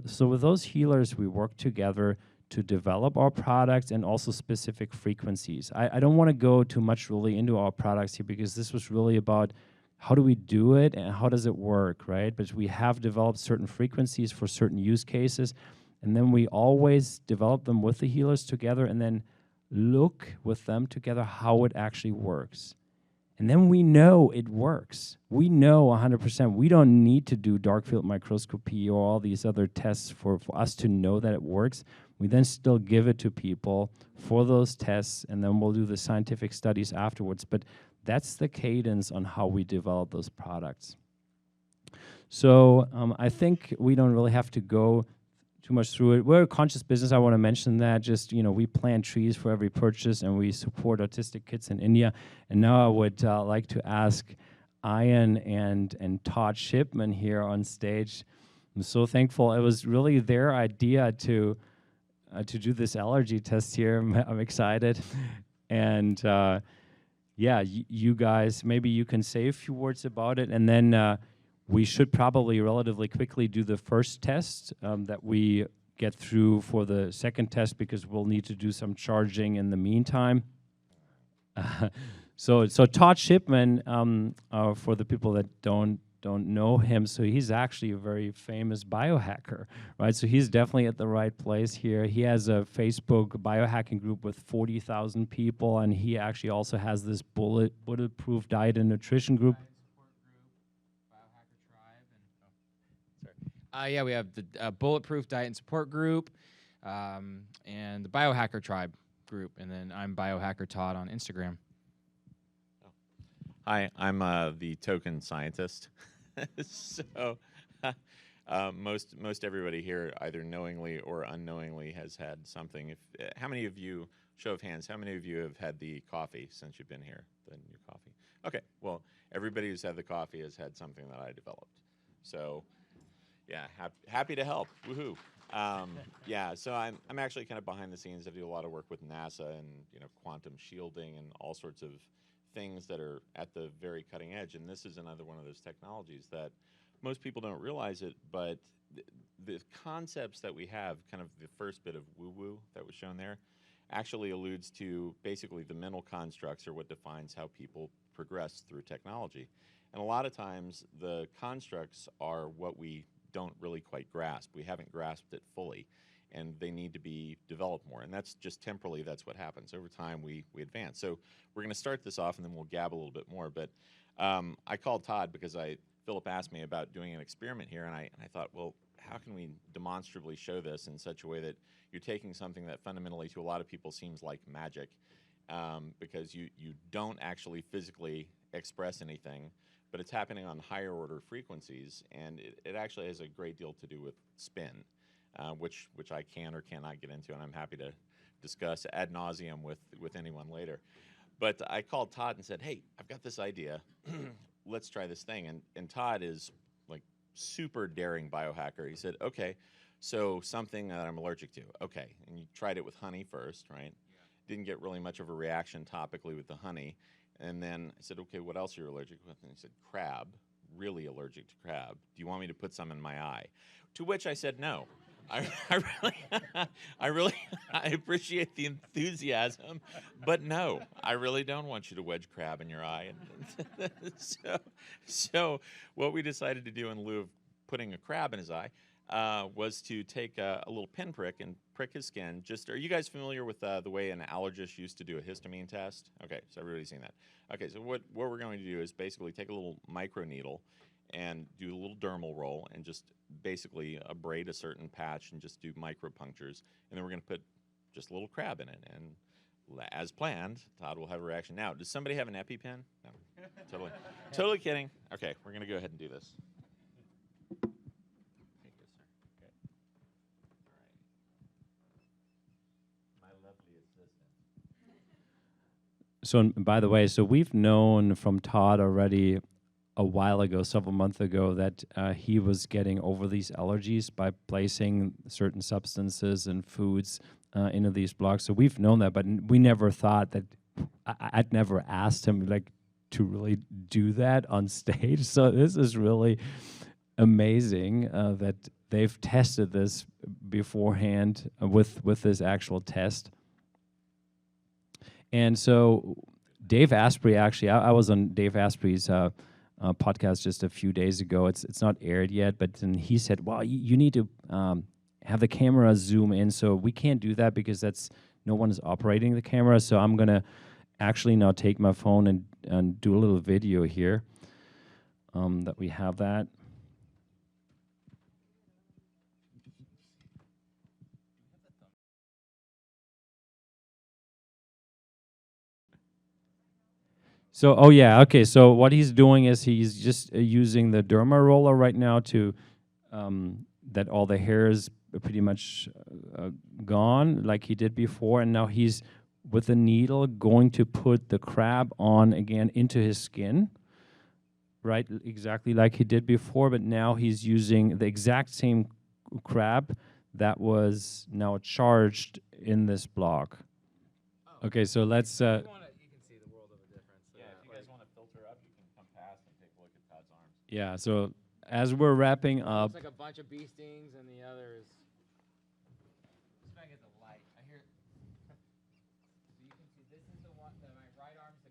So with those healers, we work together to develop our products and also specific frequencies. I don't want to go too much really into our products here because this was really about how do we do it and how does it work, right? But we have developed certain frequencies for certain use cases, and then we always develop them with the healers together and then look with them together how it actually works. And then we know it works. We know 100%. We don't need to do dark field microscopy or all these other tests for us to know that it works. We then still give it to people for those tests, and then we'll do the scientific studies afterwards. But that's the cadence on how we develop those products. So I think we don't really have to go too much through it. We're a conscious business. I want to mention that. Just, we plant trees for every purchase, and we support autistic kids in India. And now I would like to ask Ian and Todd Shipman here on stage. I'm so thankful. It was really their idea to do this allergy test here. I'm excited. And you guys, maybe you can say a few words about it, and then we should probably relatively quickly do the first test that we get through for the second test because we'll need to do some charging in the meantime. So Todd Shipman, for the people that don't know him, so he's actually a very famous biohacker, right? So he's definitely at the right place here. He has a Facebook biohacking group with 40,000 people, and he actually also has this bulletproof diet and nutrition group. We have the Bulletproof Diet and Support Group and the Biohacker Tribe group, and then I'm Biohacker Todd on Instagram. Hi, I'm the token scientist. So most everybody here, either knowingly or unknowingly, has had something. How many of you, show of hands, how many of you have had the coffee since you've been here? The new coffee. Okay, well, everybody who's had the coffee has had something that I developed. So. Yeah, happy to help. Woohoo! So I'm actually kind of behind the scenes. I do a lot of work with NASA and quantum shielding and all sorts of things that are at the very cutting edge. And this is another one of those technologies that most people don't realize it, but the concepts that we have, kind of the first bit of woo-woo that was shown there, actually alludes to basically the mental constructs or what defines how people progress through technology. And a lot of times the constructs are what we don't really quite grasp. We haven't grasped it fully, and they need to be developed more. And that's just temporally, that's what happens. Over time, we advance. So we're going to start this off, and then we'll gab a little bit more. But I called Todd because Philip asked me about doing an experiment here, and I thought, well, how can we demonstrably show this in such a way that you're taking something that fundamentally to a lot of people seems like magic, because you don't actually physically express anything, but it's happening on higher order frequencies, and it actually has a great deal to do with spin, which I can or cannot get into, and I'm happy to discuss ad nauseum with anyone later. But I called Todd and said, hey, I've got this idea. Let's try this thing. And Todd is like super daring biohacker. He said, okay, so something that I'm allergic to. Okay, and you tried it with honey first, right? Yeah. Didn't get really much of a reaction topically with the honey. And then I said, okay, what else are you allergic with? And he said, crab, really allergic to crab. Do you want me to put some in my eye? To which I said, no. I really appreciate the enthusiasm, but no, I really don't want you to wedge crab in your eye. So what we decided to do in lieu of putting a crab in his eye was to take a little pinprick and prick his skin. Are you guys familiar with the way an allergist used to do a histamine test? Okay, so everybody's seen that. Okay, so what we're going to do is basically take a little micro needle and do a little dermal roll and just basically abrade a certain patch and just do micro punctures. And then we're going to put just a little crab in it. And as planned, Todd will have a reaction. Now, does somebody have an EpiPen? No, totally kidding. Okay, we're going to go ahead and do this. So, by the way, so we've known from Todd already a while ago, several months ago, that he was getting over these allergies by placing certain substances and foods into these blocks. So we've known that, but we never thought that, I'd never asked him to really do that on stage. So this is really amazing that they've tested this beforehand with this actual test. And so Dave Asprey, actually, I was on Dave Asprey's podcast just a few days ago. It's not aired yet, but then he said, well, you need to have the camera zoom in. So we can't do that because no one is operating the camera. So I'm going to actually now take my phone and do a little video here that we have that. So, oh yeah, okay. So what he's doing is he's just using the derma roller right now to that all the hair is pretty much gone, like he did before, and now he's with the needle going to put the crab on again into his skin, right? Exactly like he did before, but now he's using the exact same crab that was now charged in this block. Oh. Okay, so let's. You can see the world of a difference. Yeah, if you guys want to filter up, you can come past and take a look at Todd's arms. Yeah, so as we're wrapping up. It's like a bunch of bee stings and the others. Just trying to get the light. I hear. So you can see this is the one that my right arm's